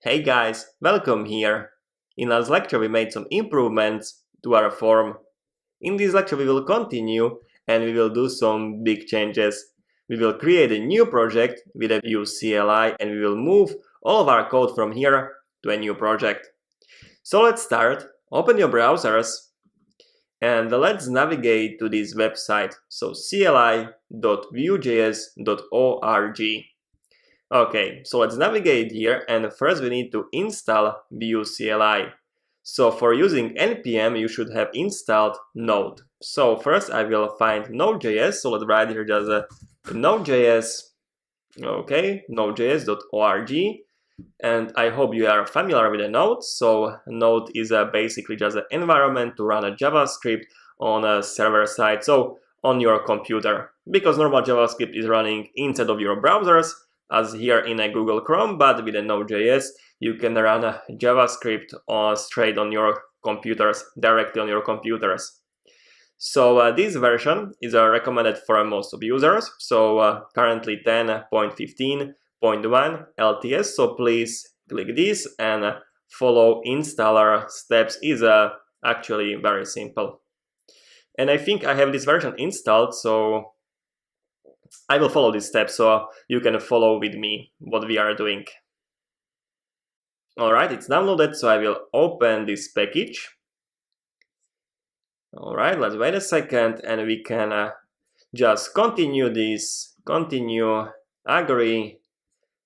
Hey guys, welcome here. In last lecture we made some improvements to our form. In this lecture we will continue and we will do some big changes. We will create a new project with a Vue CLI and we will move all of our code from here to a new project. So let's start. Open your browsers and let's navigate to this website. So cli.vuejs.org. Okay, so let's navigate here and first we need to install Vue CLI. So for using npm you should have installed Node. So first I will find Node.js, so let's write here just a Node.js, okay, nodejs.org, and I hope you are familiar with the Node. So Node is basically just an environment to run a JavaScript on a server side, so on your computer, because normal JavaScript is running inside of your browsers, as here in a Google Chrome, but with a Node.js, you can run a JavaScript straight on your computers, directly on your computers. So this version is recommended for most of users. So currently 10.15.1 LTS. So please click this and follow installer steps. Is actually very simple. And I think I have this version installed, so I will follow these steps so you can follow with me what we are doing. Alright, it's downloaded, so I will open this package. Alright, let's wait a second and we can just continue this, continue, agree,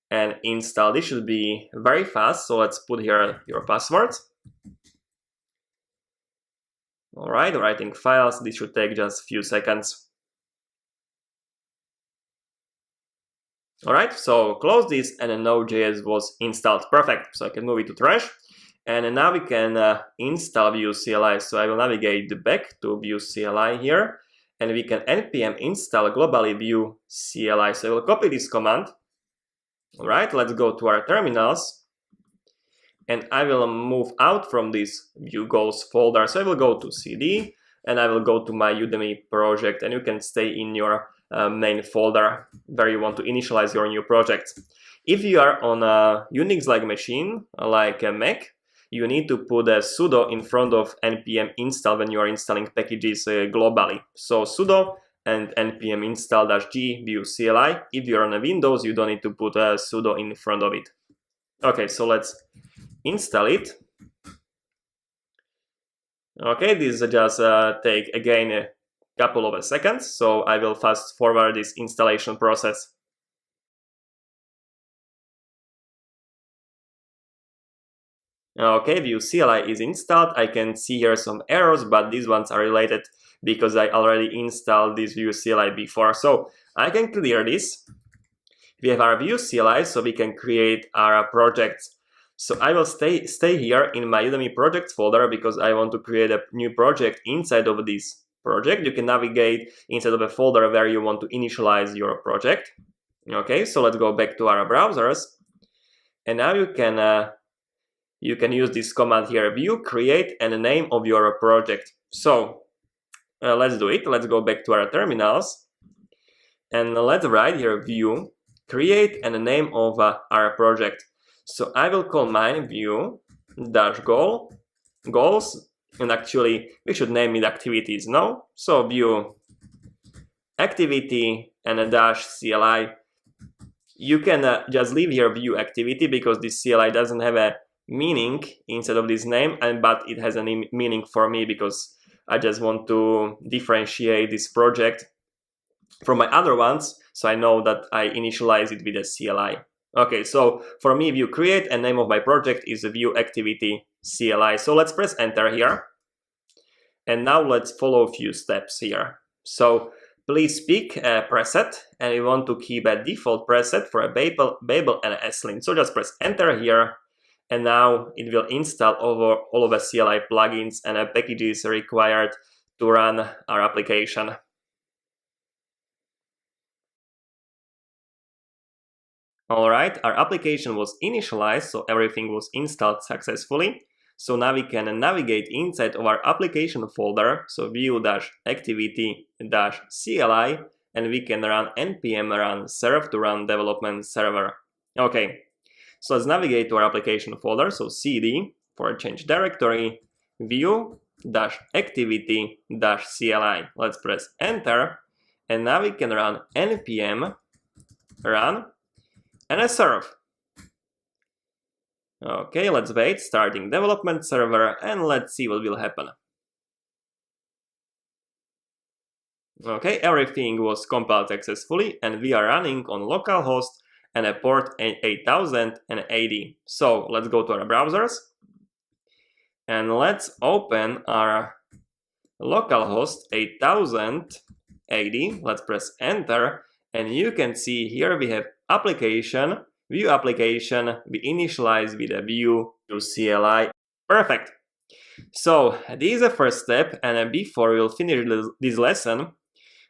and install. This should be very fast, so let's put here your password. Alright, writing files, this should take just a few seconds. Alright, so close this and Node.js was installed. Perfect, so I can move it to trash. And now we can install Vue CLI. So I will navigate back to Vue CLI here. And we can npm install globally Vue CLI. So I will copy this command. Alright, let's go to our terminals. And I will move out from this Vue goals folder. So I will go to CD and I will go to my Udemy project. And you can stay in your main folder where you want to initialize your new project. If you are on a Unix-like machine like a Mac, you need to put a sudo in front of npm install when you are installing packages globally. So sudo and npm install-g Vue CLI. If you are on a Windows, you don't need to put a sudo in front of it. Okay, so let's install it. Okay, this just take again a couple of seconds, so I will fast forward this installation process. Okay, Vue CLI is installed. I can see here some errors, but these ones are related because I already installed this Vue CLI before. So I can clear this. We have our Vue CLI, so we can create our projects. So I will stay here in my Udemy projects folder because I want to create a new project inside of this project. You can navigate inside of a folder where you want to initialize your project. Okay, so let's go back to our browsers. And now you can use this command here, Vue create and the name of your project. So let's do it. Let's go back to our terminals. And let's write here Vue create and the name of our project. So I will call mine Vue-goals, and actually we should name it activities, no? So Vue activity and a -CLI. You can just leave here Vue activity because this CLI doesn't have a meaning inside of this name, but it has a meaning for me because I just want to differentiate this project from my other ones, so I know that I initialize it with a CLI. Okay, so for me, Vue create and name of my project is Vue activity CLI. So let's press enter here. And now let's follow a few steps here. So please pick a preset, and we want to keep a default preset for a Babel and a Sling. So just press enter here. And now it will install over all of the CLI plugins and packages required to run our application. Alright, our application was initialized, so everything was installed successfully. So now we can navigate inside of our application folder, so vue-activity-CLI, and we can run npm run serve to run development server. Okay, So let's navigate to our application folder. So cd for change directory, view-activity-CLI. Let's press enter, and now we can run npm run and serve. Okay, let's wait, starting development server, and let's see what will happen. Okay, everything was compiled successfully, and we are running on localhost and a port 8080. So let's go to our browsers, and let's open our localhost 8080. Let's press enter, and you can see here we have application, view application, we initialize with a view to CLI. Perfect. So this is the first step, and before we'll finish this lesson,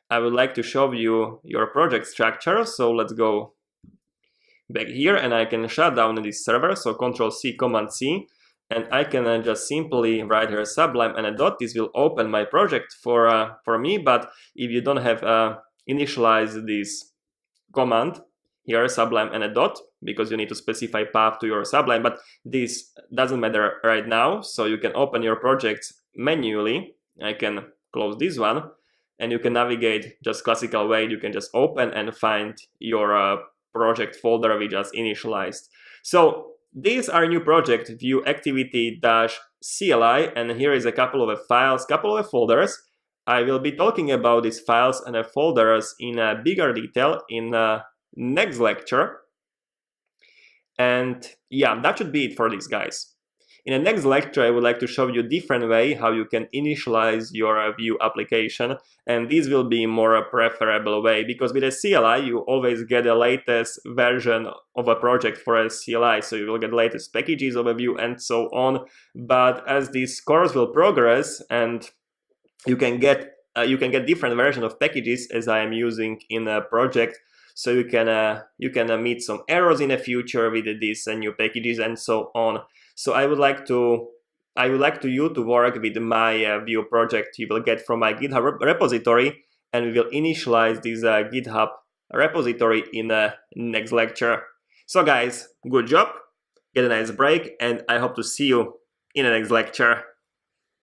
I would like to show you your project structure. So let's go back here, and I can shut down this server. So Control-C, Command-C, and I can just simply write here Sublime and a dot. This will open my project for me. But if you don't have initialize this command here, Sublime and a dot, because you need to specify path to your Sublime, but this doesn't matter right now. So you can open your project manually. I can close this one, and you can navigate just classical way. You can just open and find your project folder we just initialized. So these are new project, view activity-CLI, and here is a couple of files, couple of folders. I will be talking about these files and folders in bigger detail in next lecture. And yeah, that should be it for this, guys. In the next lecture, I would like to show you a different way how you can initialize your view application, and this will be more preferable way, because with a CLI you always get the latest version of a project for a CLI, so you will get latest packages of a view and so on. But as this course will progress, and you can get different version of packages as I am using in a project, so you can meet some errors in the future with these new packages and so on. So I would like you to work with my view project you will get from my GitHub repository, and we will initialize this GitHub repository in the next lecture. So guys, good job, get a nice break, and I hope to see you in the next lecture.